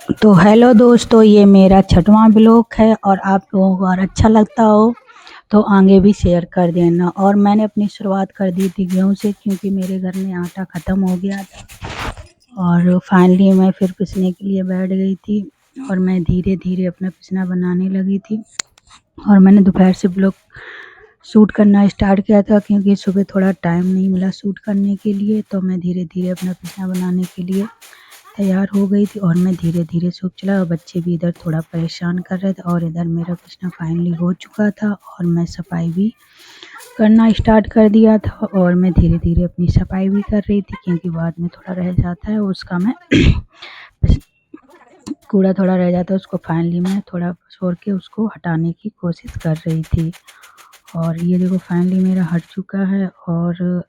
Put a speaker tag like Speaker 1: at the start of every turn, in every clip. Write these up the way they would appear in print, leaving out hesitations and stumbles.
Speaker 1: तो हेलो दोस्तों, ये मेरा छठवां ब्लॉग है और आप लोगों को अगर अच्छा लगता हो तो आगे भी शेयर कर देना। और मैंने अपनी शुरुआत कर दी थी गेहूं से, क्योंकि मेरे घर में आटा ख़त्म हो गया था। और फाइनली मैं फिर पिसने के लिए बैठ गई थी और मैं धीरे धीरे अपना पिसना बनाने लगी थी। और मैंने दोपहर से ब्लॉग शूट करना स्टार्ट किया था, क्योंकि सुबह थोड़ा टाइम नहीं मिला शूट करने के लिए। तो मैं धीरे धीरे अपना पिसना बनाने के लिए तैयार हो गई थी और मैं धीरे धीरे सूख चला। और बच्चे भी इधर थोड़ा परेशान कर रहे थे और इधर मेरा पिसना फाइनली हो चुका था और मैं सफाई भी करना स्टार्ट कर दिया था। और मैं धीरे धीरे अपनी सफाई भी कर रही थी, क्योंकि बाद में थोड़ा रह जाता है उसका मैं कूड़ा थोड़ा रह जाता है उसको फाइनली मैं थोड़ा छोड़ के उसको हटाने की कोशिश कर रही थी। और ये देखो फाइनली मेरा हट चुका है। और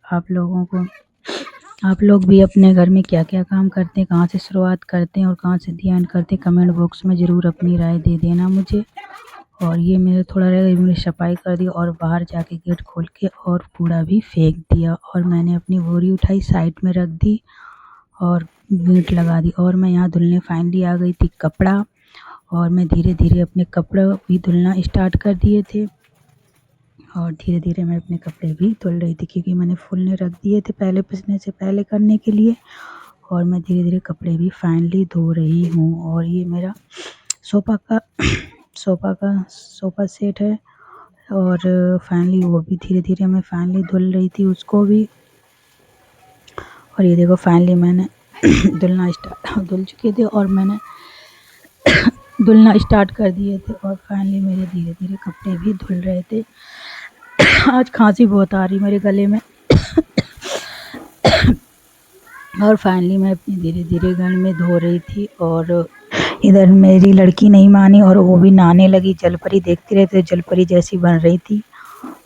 Speaker 1: आप लोग भी अपने घर में क्या क्या काम करते हैं, कहाँ से शुरुआत करते हैं और कहाँ से ध्यान करते हैं, कमेंट बॉक्स में ज़रूर अपनी राय दे देना मुझे। और ये मेरे थोड़ा रह गया, मैंने सफाई कर दी और बाहर जाके गेट खोल के और कूड़ा भी फेंक दिया। और मैंने अपनी बोरी उठाई, साइड में रख दी और गेट लगा दी। और मैं यहाँ धुलने फाइनली आ गई थी कपड़ा। और मैं धीरे धीरे अपने कपड़े भी धुलना स्टार्ट कर दिए थे। और धीरे धीरे मैं अपने कपड़े भी धुल रही थी, क्योंकि मैंने फूलने रख दिए थे पहले पिसने से पहले करने के लिए। और मैं धीरे धीरे कपड़े भी फाइनली धो रही हूँ। और ये मेरा सोफ़ा का सोफ़ा सेट है। और फाइनली वो भी धीरे धीरे मैं फाइनली धुल रही थी उसको भी। और ये देखो फाइनली मैंने धुल चुके थे और मैंने धुलना स्टार्ट कर दिए थे। और फाइनली मेरे धीरे धीरे कपड़े भी धुल रहे थे। आज खांसी बहुत आ रही मेरे गले में। और फाइनली मैं अपनी धीरे धीरे घर में धो रही थी। और इधर मेरी लड़की नहीं मानी और वो भी नहाने लगी। जलपरी देखते रहते, जलपरी जैसी बन रही थी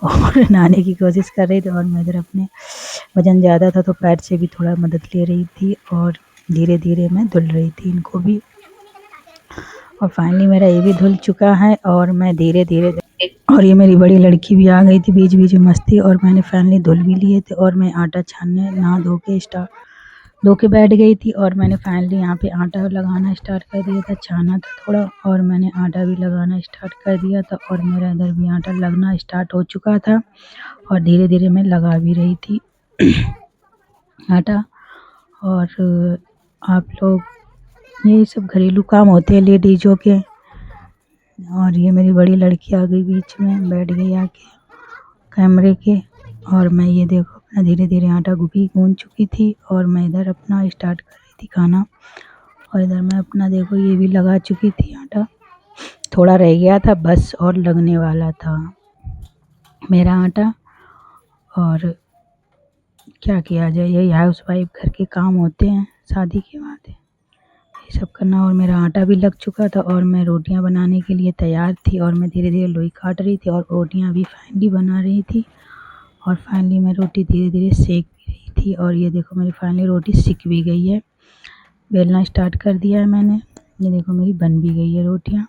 Speaker 1: और नहाने की कोशिश कर रही थी। और मैं इधर अपने वज़न ज़्यादा था तो पैर से भी थोड़ा मदद ले रही थी और धीरे धीरे मैं धुल रही थी इनको भी। और फाइनली मेरा ये भी धुल चुका है और मैं धीरे धीरे और ये मेरी बड़ी लड़की भी आ गई थी बीच बीच में मस्ती। और मैंने फाइनली धुल भी लिए थे और मैं आटा छानने नहा धो के बैठ गई थी। और मैंने फाइनली यहाँ पे आटा लगाना स्टार्ट कर दिया था, छाना था थोड़ा और मैंने आटा भी लगाना स्टार्ट कर दिया था। और मेरा इधर भी आटा लगना स्टार्ट हो चुका था और धीरे धीरे मैं लगा भी रही थी आटा। और आप लोग, यही सब घरेलू काम होते हैं लेडीज़ों के। और ये मेरी बड़ी लड़की आ गई बीच में, बैठ गई आके कैमरे के। और मैं ये देखो अपना धीरे धीरे आटा भी गूंद चुकी थी और मैं इधर अपना स्टार्ट कर रही थी खाना। और इधर मैं अपना देखो ये भी लगा चुकी थी आटा, थोड़ा रह गया था बस और लगने वाला था मेरा आटा। और क्या किया जाए, यही हाउस वाइफ घर के काम होते हैं शादी के बाद, ये सब करना। और मेरा आटा भी लग चुका था और मैं रोटियां बनाने के लिए तैयार थी। और मैं धीरे धीरे लोई काट रही थी और रोटियां भी फाइनली बना रही थी। और फाइनली मैं रोटी धीरे धीरे सेक भी रही थी। और ये देखो मेरी फाइनली रोटी सिक भी गई है, बेलना स्टार्ट कर दिया है मैंने। ये देखो मेरी बन भी गई है रोटियां।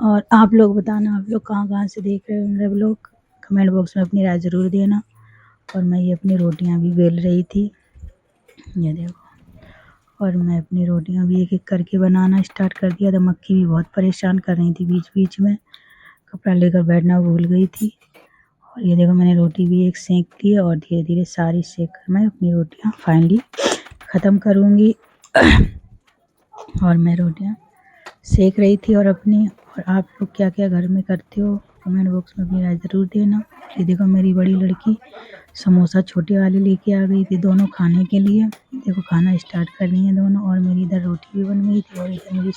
Speaker 1: और आप लोग बताना, आप लोग कहाँ कहाँ से देख रहे हो मेरा ब्लॉग, कमेंट बॉक्स में अपनी राय ज़रूर देना। और मैं ये अपनी रोटियां भी बेल रही थी, ये देखो। और मैं अपनी रोटियां भी एक एक करके बनाना स्टार्ट कर दिया था। मक्खी भी बहुत परेशान कर रही थी बीच बीच में, कपड़ा लेकर बैठना भूल गई थी। और ये देखो मैंने रोटी भी एक सेक ली और धीरे धीरे सारी सेक कर मैं अपनी रोटियां फाइनली ख़त्म करूँगी। और मैं रोटियां सेक रही थी और अपनी। और आप लोग क्या क्या घर में करते हो, कमेंट बॉक्स में अपनी राय ज़रूर देना। ये देखो मेरी बड़ी लड़की समोसा छोटे वाले लेके आ गई थी दोनों खाने के लिए। देखो खाना स्टार्ट कर रही हैं दोनों। और मेरी इधर रोटी भी बन गई थी और इधर मेरी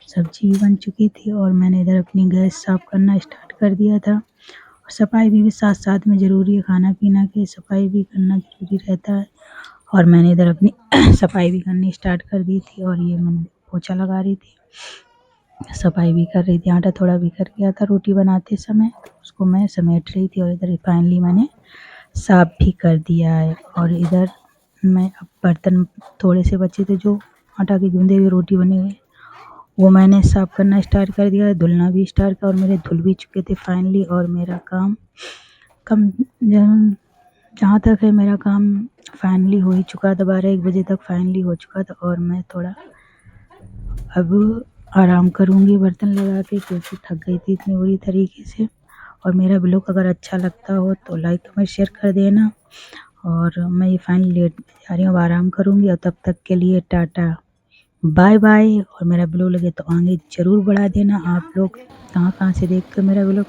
Speaker 1: सब्जी भी बन चुकी थी। और मैंने इधर अपनी गैस साफ़ करना स्टार्ट कर दिया था। और सफाई भी साथ साथ में ज़रूरी है, खाना पीना की सफाई भी करना ज़रूरी रहता है। और मैंने इधर अपनी सफाई भी करनी स्टार्ट कर दी थी। और ये मैं पोछा लगा रही थी, सफाई भी कर रही थी। आटा थोड़ा बिखर गया था रोटी बनाते समय, उसको मैं समेट रही थी। और इधर फाइनली मैंने साफ़ भी कर दिया है। और इधर मैं अब बर्तन थोड़े से बचे थे जो आटा के गूंदे हुए रोटी बने हुए, वो मैंने साफ़ करना स्टार्ट कर दिया, धुलना भी स्टार्ट किया। और मेरे धुल भी चुके थे फाइनली। और मेरा काम कम जहाँ तक है मेरा काम फाइनली हो ही चुका था, 12-1 बजे तक फाइनली हो चुका था। और मैं थोड़ा अब आराम करूँगी बर्तन लगा के, क्योंकि थक गई थी इतनी बुरी तरीके से। और मेरा ब्लॉग अगर अच्छा लगता हो तो लाइक कमेंट शेयर कर देना। और मैं ये फाइनली लेट जा रही हूँ, अब आराम करूँगी। और तब तक के लिए टाटा बाय बाय। और मेरा ब्लॉग लगे तो आगे ज़रूर बढ़ा देना। आप लोग कहाँ से देखते हो मेरा ब्लॉग।